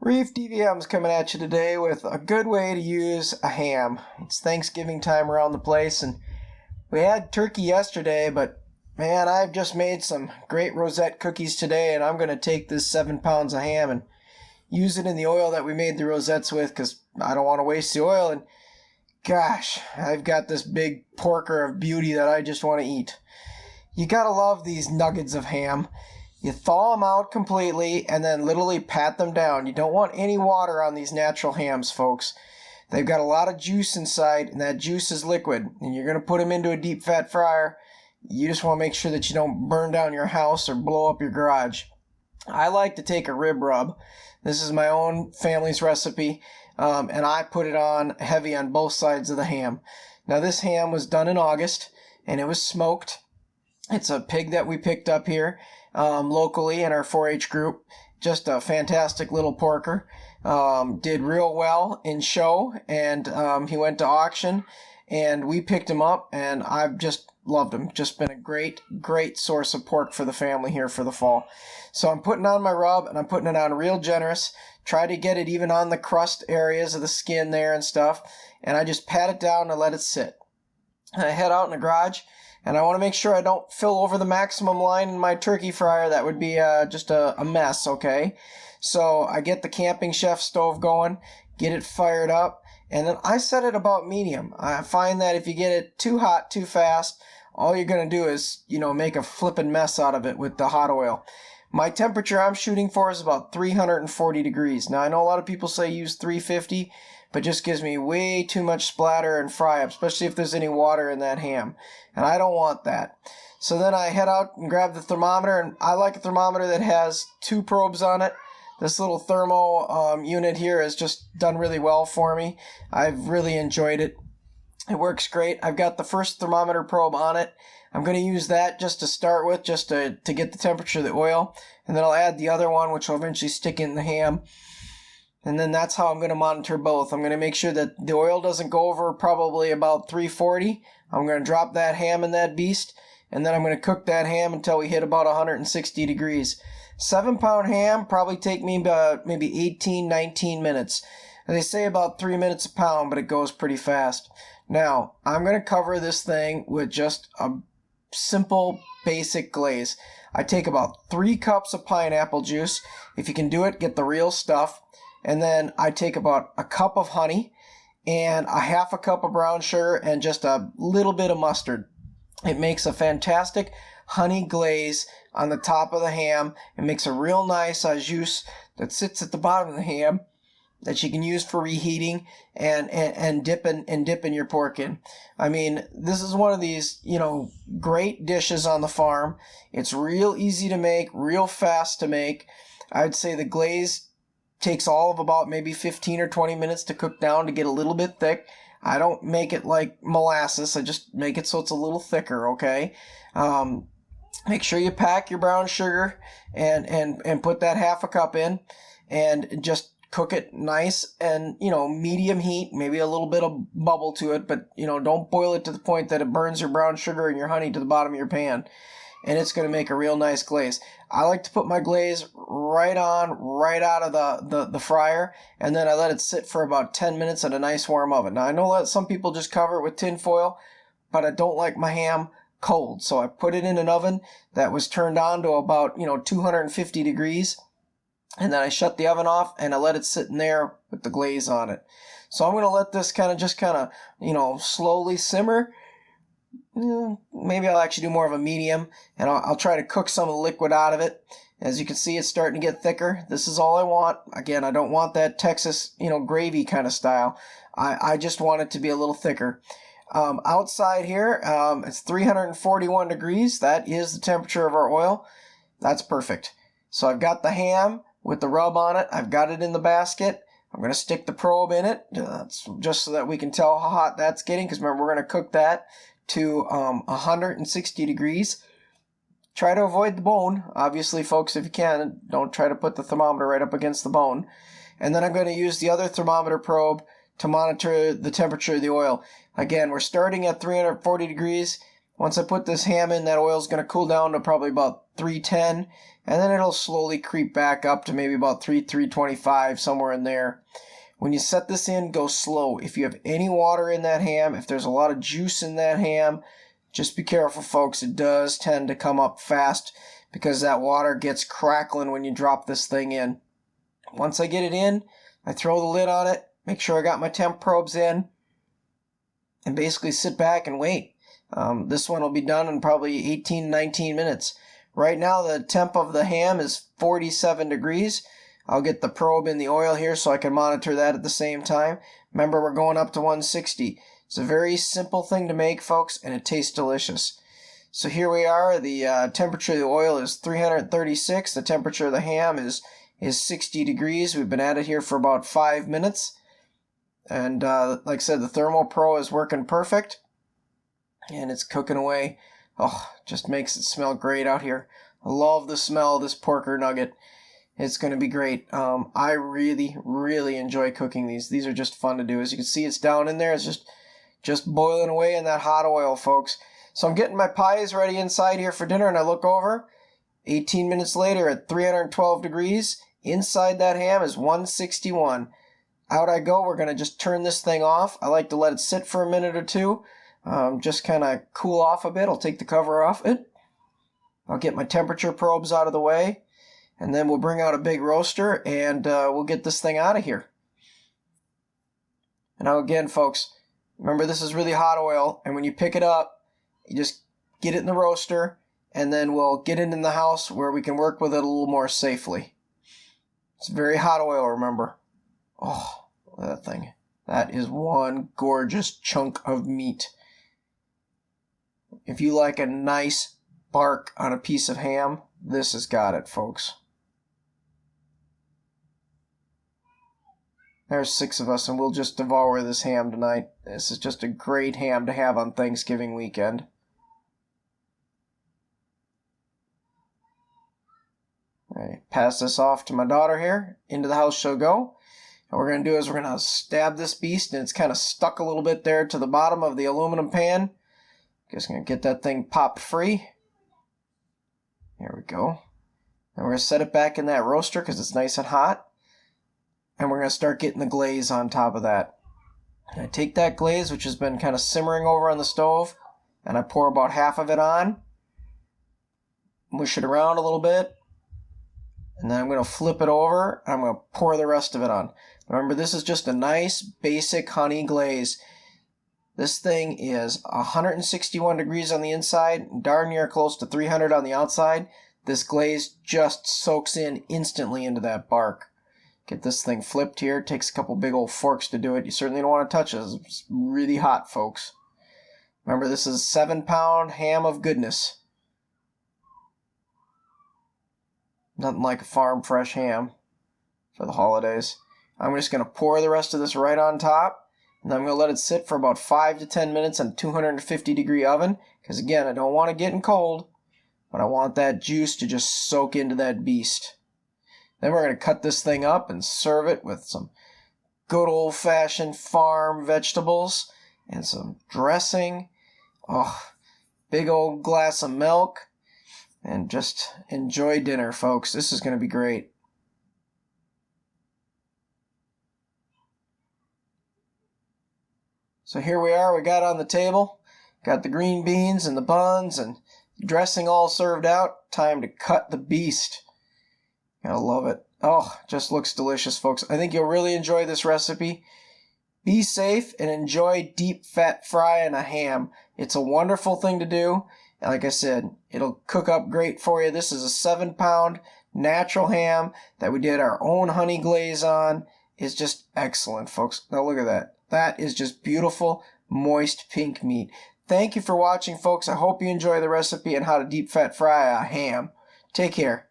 Reef DVM's coming at you today with a good way to use a ham. It's Thanksgiving time around the place, and we had turkey yesterday, but man, I've just made some great rosette cookies today, and I'm going to take this 7 pounds of ham and use it in the oil that we made the rosettes with, because I don't want to waste the oil. And gosh, I've got this big porker of beauty that I just want to eat. You gotta love these nuggets of ham. You thaw them out completely and then literally pat them down. You don't want any water on these natural hams, folks. They've got a lot of juice inside, and that juice is liquid. And you're going to put them into a deep fat fryer. You just want to make sure that you don't burn down your house or blow up your garage. I like to take a rib rub. This is my own family's recipe, and I put it on heavy on both sides of the ham. Now, this ham was done in August, and it was smoked. It's a pig that we picked up here locally in our 4-H group. Just a fantastic little porker. Did real well in show, and he went to auction, and we picked him up, and I've just loved him. Just been a great source of pork for the family here for the fall. So I'm putting on my rub, and I'm putting it on real generous. Try to get it even on the crust areas of the skin there and stuff, and I just pat it down and let it sit. I head out in the garage, and I want to make sure I don't fill over the maximum line in my turkey fryer. That would be just a mess, okay? So I get the Camping Chef stove going, get it fired up, and then I set it about medium. I find that if you get it too hot too fast, all you're going to do is, make a flippin' mess out of it with the hot oil. My temperature I'm shooting for is about 340 degrees. Now, I know a lot of people say use 350, but just gives me way too much splatter and fry up, especially if there's any water in that ham. And I don't want that. So then I head out and grab the thermometer, and I like a thermometer that has 2 probes on it. This little thermo unit here has just done really well for me. I've really enjoyed it. It works great. I've got the first thermometer probe on it. I'm going to use that just to start with, just to get the temperature of the oil. And then I'll add the other one, which will eventually stick in the ham. And then that's how I'm going to monitor both. I'm going to make sure that the oil doesn't go over probably about 340. I'm going to drop that ham in that beast, and then I'm going to cook that ham until we hit about 160 degrees. 7-pound ham probably take me about maybe 18, 19 minutes. They say about 3 minutes a pound, but it goes pretty fast. Now, I'm going to cover this thing with just a simple, basic glaze. I take about 3 cups of pineapple juice. If you can do it, get the real stuff. And then I take about a cup of honey and a half a cup of brown sugar and just a little bit of mustard. It makes a fantastic honey glaze on the top of the ham. It makes a real nice juice that sits at the bottom of the ham that you can use for reheating and dipping your pork in. I mean, this is one of these, great dishes on the farm. It's real easy to make, real fast to make. I'd say the glaze takes all of about maybe 15 or 20 minutes to cook down to get a little bit thick. I don't make it like molasses. I just make it so it's a little thicker, okay? Make sure you pack your brown sugar and put that half a cup in and just cook it nice and, medium heat, maybe a little bit of bubble to it, but, don't boil it to the point that it burns your brown sugar and your honey to the bottom of your pan. And it's going to make a real nice glaze. I like to put my glaze right out of the fryer, and then I let it sit for about 10 minutes in a nice warm oven. Now, I know that some people just cover it with tin foil, but I don't like my ham cold. So I put it in an oven that was turned on to about, 250 degrees, and then I shut the oven off, and I let it sit in there with the glaze on it. So I'm going to let this kind of slowly simmer. Maybe I'll actually do more of a medium, and I'll try to cook some of the liquid out of it. As you can see, it's starting to get thicker. This is all I want. Again, I don't want that Texas, gravy kind of style. I just want it to be a little thicker. Outside here, it's 341 degrees. That is the temperature of our oil. That's perfect. So I've got the ham with the rub on it. I've got it in the basket. I'm going to stick the probe in it, just so that we can tell how hot that's getting, because remember, we're going to cook that to 160 degrees. Try to avoid the bone, obviously, folks, if you can. Don't try to put the thermometer right up against the bone. And then I'm going to use the other thermometer probe to monitor the temperature of the oil. Again, we're starting at 340 degrees. Once I put this ham in, that oil's going to cool down to probably about 310, and then it'll slowly creep back up to maybe about 325, somewhere in there. When you set this in, go slow. If you have any water in that ham, if there's a lot of juice in that ham, just be careful, folks. It does tend to come up fast because that water gets crackling when you drop this thing in. Once I get it in, I throw the lid on it, make sure I got my temp probes in, and basically sit back and wait. This one will be done in probably 18, 19 minutes. Right now, the temp of the ham is 47 degrees. I'll get the probe in the oil here so I can monitor that at the same time. Remember, we're going up to 160. It's a very simple thing to make, folks, and it tastes delicious. So here we are. The temperature of the oil is 336. The temperature of the ham is 60 degrees. We've been at it here for about 5 minutes. And like I said, the Thermal Pro is working perfect. And it's cooking away. Oh, just makes it smell great out here. I love the smell of this porker nugget. It's going to be great. I really, really enjoy cooking these. These are just fun to do. As you can see, it's down in there. It's just boiling away in that hot oil, folks. So I'm getting my pies ready inside here for dinner, and I look over. 18 minutes later at 312 degrees. Inside that ham is 161. Out I go. We're going to just turn this thing off. I like to let it sit for a minute or two. Just kind of cool off a bit. I'll take the cover off it. I'll get my temperature probes out of the way. And then we'll bring out a big roaster and we'll get this thing out of here. And now again, folks, remember this is really hot oil. And when you pick it up, you just get it in the roaster. And then we'll get it in the house where we can work with it a little more safely. It's very hot oil, remember. Oh, look at that thing. That is one gorgeous chunk of meat. If you like a nice bark on a piece of ham, this has got it, folks. There's 6 of us, and we'll just devour this ham tonight. This is just a great ham to have on Thanksgiving weekend. I pass this off to my daughter here. Into the house she'll go. What we're going to do is we're going to stab this beast, and it's kind of stuck a little bit there to the bottom of the aluminum pan. Just going to get that thing popped free. There we go. And we're going to set it back in that roaster because it's nice and hot. And we're going to start getting the glaze on top of that. And I take that glaze, which has been kind of simmering over on the stove, and I pour about half of it on. Mush it around a little bit. And then I'm going to flip it over, and I'm going to pour the rest of it on. Remember, this is just a nice, basic honey glaze. This thing is 161 degrees on the inside, darn near close to 300 on the outside. This glaze just soaks in instantly into that bark. Get this thing flipped here. It takes a couple big old forks to do it. You certainly don't want to touch it. It's really hot, folks. Remember, this is a 7-pound ham of goodness. Nothing like a farm fresh ham for the holidays. I'm just going to pour the rest of this right on top. And I'm going to let it sit for about 5 to 10 minutes in a 250 degree oven. Because again, I don't want it getting cold. But I want that juice to just soak into that beast. Then we're going to cut this thing up and serve it with some good old-fashioned farm vegetables. And some dressing. Oh, big old glass of milk. And just enjoy dinner, folks. This is going to be great. So here we are. We got on the table. Got the green beans and the buns and dressing all served out. Time to cut the beast. I love it. Oh, just looks delicious, folks. I think you'll really enjoy this recipe. Be safe and enjoy deep fat frying a ham. It's a wonderful thing to do. And like I said, it'll cook up great for you. This is a 7-pound natural ham that we did our own honey glaze on. It's just excellent, folks. Now look at that. That is just beautiful, moist pink meat. Thank you for watching, folks. I hope you enjoy the recipe on how to deep fat fry a ham. Take care.